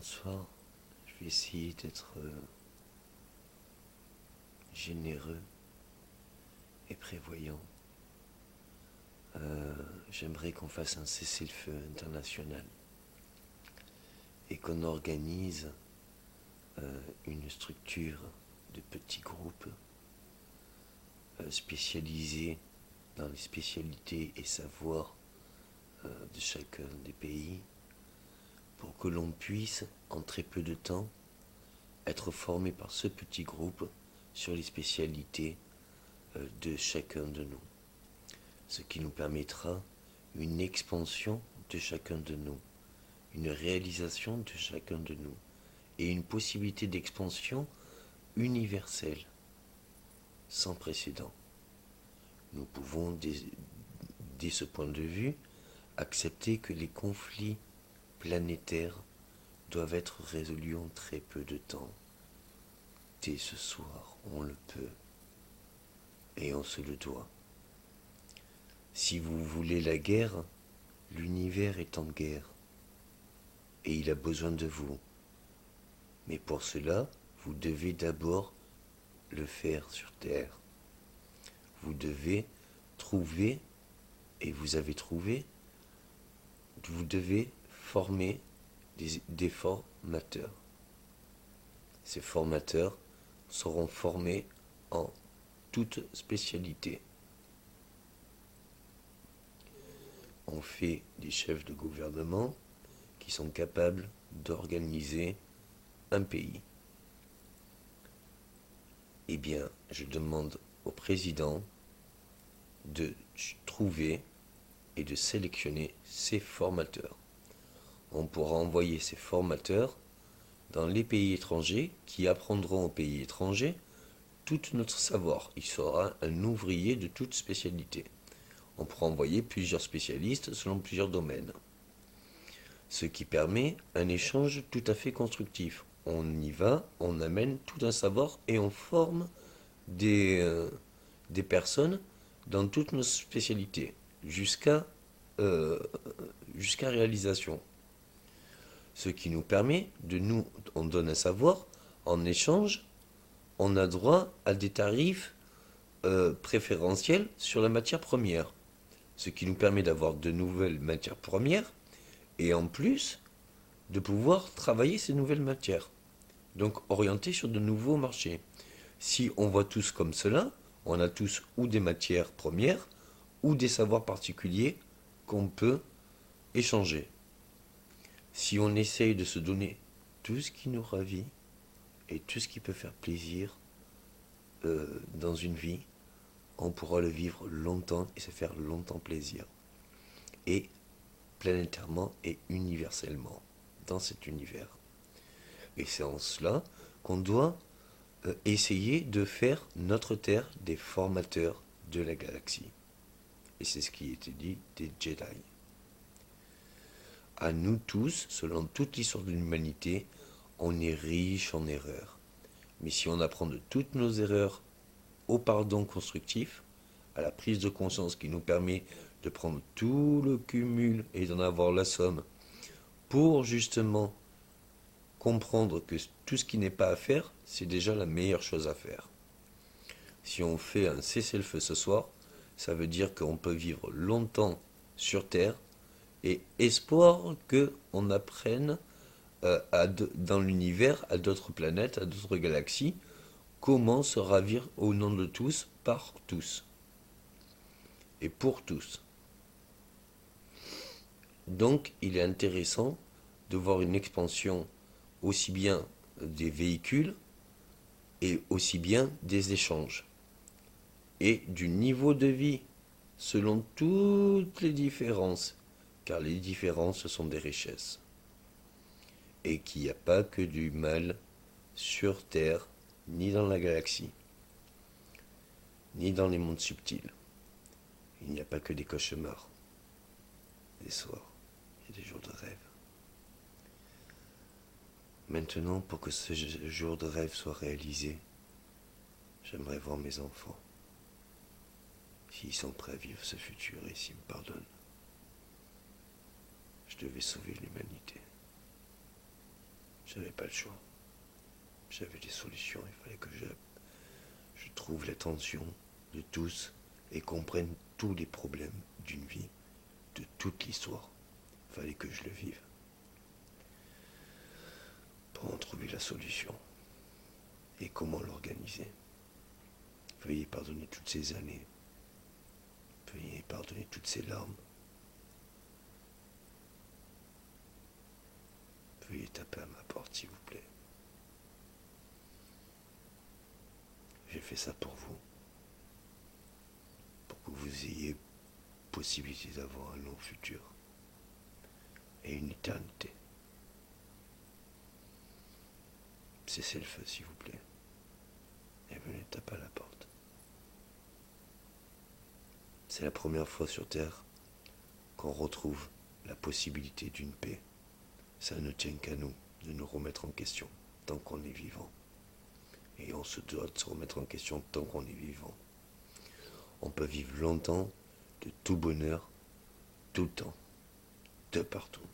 soir, je vais essayer d'être généreux et prévoyant. J'aimerais qu'on fasse un cessez-le-feu international et qu'on organise une structure de petits groupes spécialisés dans les spécialités et savoirs de chacun des pays pour que l'on puisse, en très peu de temps, être formé par ce petit groupe sur les spécialités de chacun de nous. Ce qui nous permettra une expansion de chacun de nous, une réalisation de chacun de nous et une possibilité d'expansion universelle, sans précédent. Nous pouvons, dès ce point de vue, accepter que les conflits planétaires doivent être résolus en très peu de temps. Dès ce soir, on le peut et on se le doit. Si vous voulez la guerre, l'univers est en guerre et il a besoin de vous. Mais pour cela, vous devez d'abord le faire sur Terre. Vous devez trouver, et vous avez trouvé, vous devez former des formateurs. Ces formateurs seront formés en toute spécialité. On fait des chefs de gouvernement qui sont capables d'organiser un pays. Eh bien, je demande au président de trouver et de sélectionner ces formateurs. On pourra envoyer ces formateurs dans les pays étrangers qui apprendront aux pays étrangers tout notre savoir. Il sera un ouvrier de toute spécialité. On pourra envoyer plusieurs spécialistes selon plusieurs domaines. Ce qui permet un échange tout à fait constructif. On y va, on amène tout un savoir et on forme des personnes dans toutes nos spécialités, jusqu'à réalisation. Ce qui nous permet on donne un savoir, en échange, on a droit à des tarifs préférentiels sur la matière première. Ce qui nous permet d'avoir de nouvelles matières premières et en plus de pouvoir travailler ces nouvelles matières. Donc orienter sur de nouveaux marchés. Si on voit tous comme cela, on a tous ou des matières premières ou des savoirs particuliers qu'on peut échanger. Si on essaye de se donner tout ce qui nous ravit et tout ce qui peut faire plaisir dans une vie, on pourra le vivre longtemps et se faire longtemps plaisir. Et planétairement et universellement dans cet univers. Et c'est en cela qu'on doit essayer de faire notre Terre des formateurs de la galaxie. Et c'est ce qui était dit des Jedi. À nous tous, selon toute l'histoire de l'humanité, on est riche en erreurs. Mais si on apprend de toutes nos erreurs au pardon constructif, à la prise de conscience qui nous permet de prendre tout le cumul et d'en avoir la somme pour justement comprendre que tout ce qui n'est pas à faire, c'est déjà la meilleure chose à faire. Si on fait un cessez-le-feu ce soir, ça veut dire qu'on peut vivre longtemps sur Terre et espoir qu'on apprenne dans l'univers, à d'autres planètes, à d'autres galaxies, comment se ravir au nom de tous, par tous et pour tous. Donc, il est intéressant de voir une expansion aussi bien des véhicules et aussi bien des échanges et du niveau de vie selon toutes les différences, car les différences sont des richesses et qu'il n'y a pas que du mal sur Terre ni dans la galaxie ni dans les mondes subtils. Il n'y a pas que des cauchemars, des soirs et des jours de rêve. Maintenant, pour que ce jour de rêve soit réalisé, j'aimerais voir mes enfants, s'ils sont prêts à vivre ce futur et s'ils me pardonnent. Je devais sauver l'humanité. J'avais pas le choix. J'avais des solutions. Il fallait que je trouve l'attention de tous et comprenne tous les problèmes d'une vie, de toute l'histoire. Il fallait que je le vive pour en trouver la solution et comment l'organiser. Veuillez pardonner toutes ces années. Veuillez pardonner toutes ces larmes. Veuillez taper à ma porte, s'il vous plaît. J'ai fait ça pour vous. Pour que vous ayez possibilité d'avoir un long futur et une éternité. Cessez le feu, s'il vous plaît. Et venez taper à la porte. C'est la première fois sur Terre qu'on retrouve la possibilité d'une paix. Ça ne tient qu'à nous de nous remettre en question tant qu'on est vivant. Et on se doit de se remettre en question tant qu'on est vivant. On peut vivre longtemps, de tout bonheur, tout le temps, de partout.